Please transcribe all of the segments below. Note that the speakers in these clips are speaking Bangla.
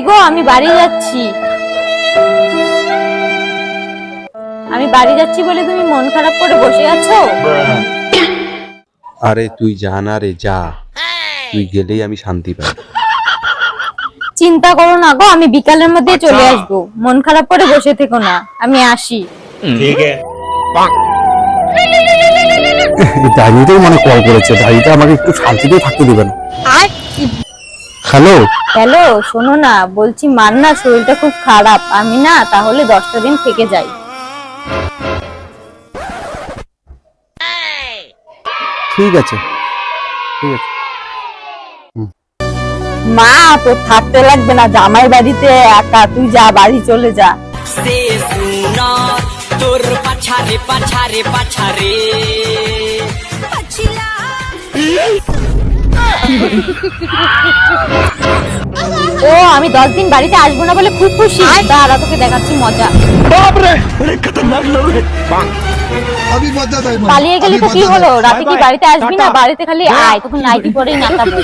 গো, আমি বাড়ি যাচ্ছি। আমি বাড়ি যাচ্ছি বলে তুমি মন খারাপ করে বসে আছো? আরে তুই যা না রে, যা। তুই গেলেই আমি শান্তি পাই। চিন্তা করো না গো, আমি বিকালের মধ্যে চলে আসবো। মন খারাপ করে বসে থেকো না, আমি আসি। ঠিক আছে। ডাইনিটাই মানে কল করেছে, ডাইনিটা আমাকে একটু শান্তিতে থাকতে দিবে না। হ্যালো হ্যালো, শোনো না, বলছি মার না শরীরটা খুব খারাপ, আমি না তাহলে 10টা দিন থেকে যাই। ঠিক আছে, ঠিক আছে। মা, তোর থাকতে লাগবে না, জামাই বাড়িতে একা, তুই যা, বাড়ি চলে যা। তোর পাছারে পাছারে পাছারে ও, আমি 10 দিন বাড়িতে আসবো না বলে খুব খুশি। দাঁড়া, তোকে দেখাচ্ছি মজা। পালিয়ে গেলি তো কি হলো, রাতে কি বাড়িতে আসবি না? বাড়িতে খালি আয়, তখন নাইটি পরেই নাচাবো।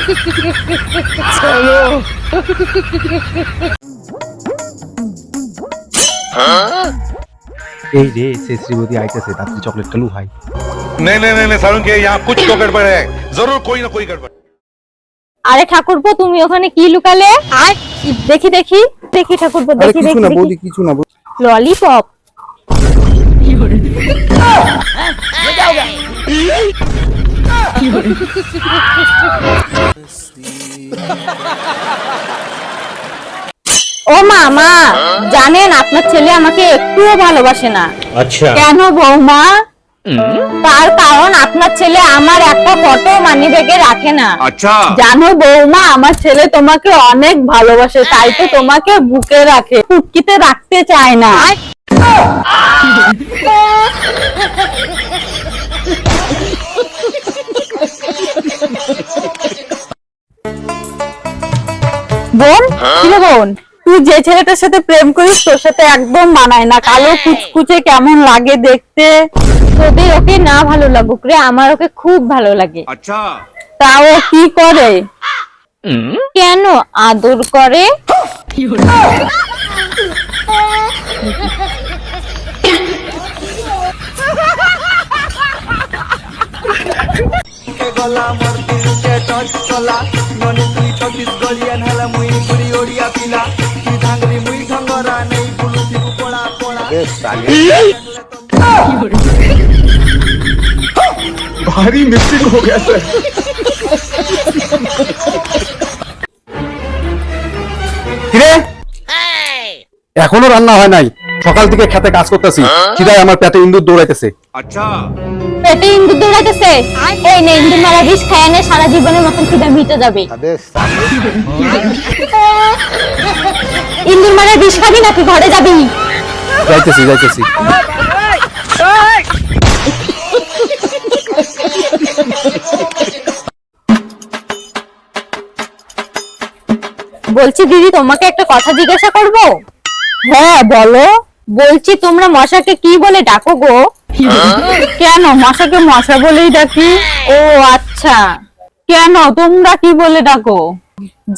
এই রে, সে শ্রীমতী আইতেছে, তাড়াতাড়ি চকলেটটা লু ভাই। नहीं नहीं नहीं सारुण के यहाँ कुछ तो गड़बड़ है, जरूर कोई ना कोई गड़बड़। আরে ঠাকুরপো, তুমি ওখানে কি লুকালে? দেখি দেখি দেখি ঠাকুরপো, দেখি কিছু দেখি না দেখি। বৌদি, কিছু না। ললিপপ। ও মা, জানেন আপনার ছেলে আমাকে একটুও ভালোবাসে না। अच्छा কেন বৌমা? তার কারণ আপনার ছেলে আমার একটা ফটো মানিব্যাগে রাখে না। अच्छा জানো বৌমা, আমার ছেলে তোমাকে অনেক ভালোবাসে, তাই তো তোমাকে বুকে রাখে, ফুটকিতে রাখতে চায় না। বোন, কি রে বোন, তুই যে ছেলেটার সাথে প্রেম করিস তোর সাথে একদম মানায় না, কালো কুচকুচে কেমন লাগে দেখতে। তোদের ওকে না ভালো লাগুক রে, আমার ওকে খুব ভালো লাগে। अच्छा তা ও কি করে? কেন আদর করে? গলা মোর দিলকে টচ কলা মনে তুই 26 গলিয়ান হলা মুই পুরি ওড়িয়া পিলা তুই ধাঙ্গরি মুই ঢঙ্গরা নেই বুলু দিবু পড়া পড়া भारी मिस्टेक हो गया सर। কিরে, এখনো রান্না হয় নাই? সকাল থেকে খেতে কাজ করতেছি, খিদায় আমার পেটে ইন্দুর দৌড়াইতেছে। अच्छा পেটে ইন্দুর দৌড়াইতেছে? এই নে, ইন্দুর মারা বিষ খায় নে, সারা জীবনের মতন খিদা মিটে যাবে। ইন্দুর মারা বিষ খাবি নাকি ঘরে যাবি? যাইতেছি যাইতেছি। বলছি দিদি, তোমাকে একটা কথা জিজ্ঞাসা করব? হ্যাঁ বলো। বলছি তোমরা মশাকে কি বলে ডাকো গো? কেন, মশাকে মশা বলেই ডাকি। ও আচ্ছা, কেন তোমরা কি বলে ডাকো?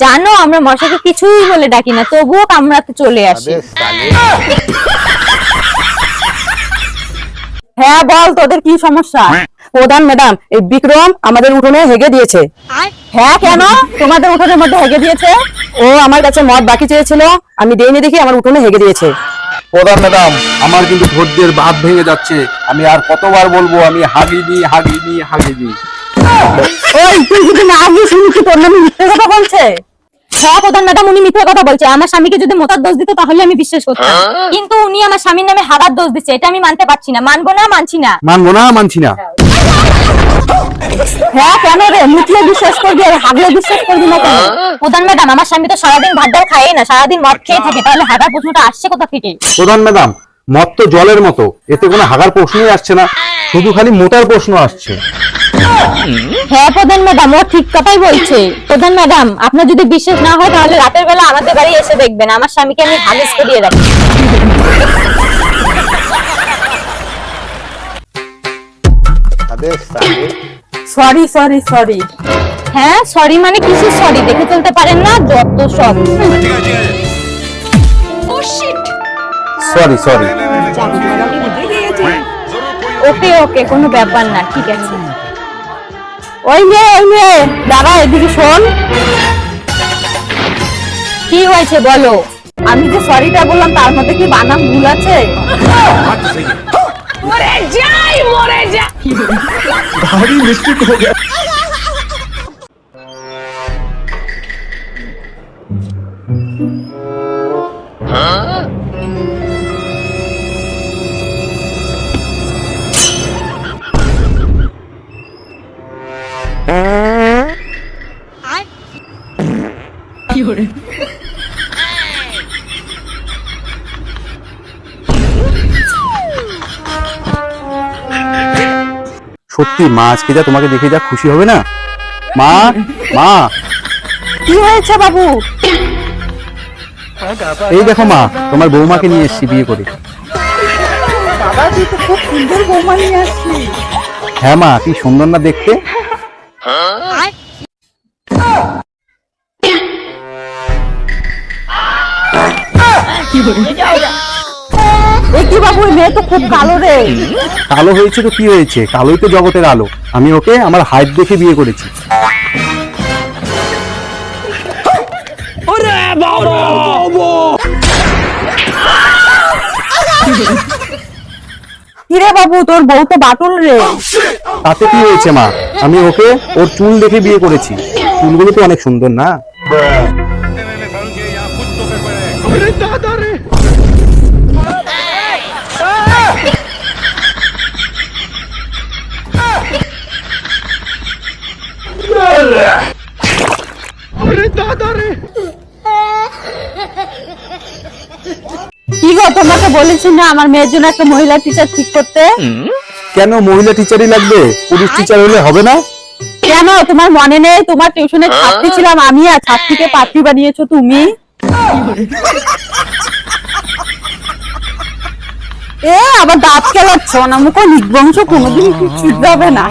জানো, আমরা মশাকে কিছুই বলে ডাকি না, তবুও কামড়াতে চলে আসে। হ্যাঁ বল, তোদের কি সমস্যা? প্রধান ম্যাডাম, এই বিক্রম আমাদের উঠোনে হেগে দিয়েছে। হ্যাঁ কেন তোমাদের উঠোনের মধ্যে হেগে দিয়েছে? ও আমার কাছে মদ বাকি চেয়েছিল, আমি দেইনি দেখি আমার উঠোনে হেগে দিয়েছে। প্রধান ম্যাডাম, আমার কিন্তু ধৈর্যের বাঁধ ভেঙে যাচ্ছে। আমি আর কতবার বলবো আমি হাগিনি হাগিনি হাগিনি। ওই তুই যদি না আগে শুনি কি তোর নামে মিথ্যে কথা বলছে? হ্যাঁ প্রধান ম্যাডাম, উনি মিথ্যে কথা বলছে। আমার স্বামীকে যদি মোটার দোষ দিত তাহলে আমি বিশ্বাস করতাম, কিন্তু উনি আমার স্বামীর নামে হাগার দোষ দিচ্ছে, এটা আমি মানতে পারছি না। মানবো না, মানছি না। মানবো না, মানছি না। হ্যাঁ কেন রে, মুখলে বিশ্বাস করবি আর হাগলে বিশ্বাস করবি না কেন? প্রধান ম্যাডাম, আমার স্বামী তো সারাদিন ভাত ডাল খায় না, সারাদিন মদ খেয়ে থাকে, তাহলে হাগার প্রশ্নটা আসছে কোথা থেকে? প্রধান ম্যাডাম, মদ তো জলের মতো, এতে কোনো হাগার প্রশ্নই আসছে না, শুধু খালি মোটার প্রশ্ন আসছে। হ্যাঁ প্রধান ম্যাডাম, ও ঠিক কথাই বলছে। প্রধান ম্যাডাম, আপনার যদি বিশ্বাস না হয় তাহলে রাতের বেলা আমাদের বাড়ি এসে দেখবেন, আমার স্বামীকে আমি হাগেস করিয়ে রাখি। Sorry sorry sorry. হ্যাঁ সরি মানে কিছু সরি, দেখে চলতে পারেন না, যত সব। ठीक है সরি সরি। ওকে ওকে, কোনো ব্যাপার না, ঠিক আছে। ওই মেয়ে দাঁড়া, এদিকে শোন। কি হয়েছে বলো? আমি যে সরিটা বললাম তার মধ্যে কি বানাম ভুল আছে? ভারী মিস্টেক হয়ে গেছে। সত্যি মা আজকে যা তোমাকে দেখে যা খুশি হবে না। মা মা, কি হয়েছে বাবু? এই দেখো মা, তোমার বৌমাকে নিয়ে এসেছি বিয়ে করে। বাবা, তুই তো খুব সুন্দর বৌমা নিয়ে আসছিস। হ্যাঁ মা, কি সুন্দর না দেখতে। এ কি বাবু, মেয়ে তো খুব কালো রে। কালো হয়েছে তো কি হয়েছে, কালোই তো জগতের আলো। আমি ওকে আমার হাইট দেখে বিয়ে করেছি। কিরে বাবু, তোর বউ তো বাটুল রে। তাতে কি হয়েছে মা, আমি ওকে ওর চুল দেখে বিয়ে করেছি। চুলগুলো তো অনেক সুন্দর না। नहीं, सारुण के यहाँ कुछ तो गड़बड़ है। কি গো, তোমাকে বলেছি না আমার মেয়ের জন্য একটা মহিলা টিচার ঠিক করতে? কেন মহিলা টিচারই লাগবে? পুরুষ টিচার হলে হবে না? কেন তোমার মনে নেই? তোমার টিউশনে ছাত্রী ছিলাম আমি, আর ছাত্রীকে পাত্রী বানিয়েছো তুমি। আবার দাঁত কেলাচ্ছ না, মুখ নির্বংশ কোনোদিন ঠিক যাবে না।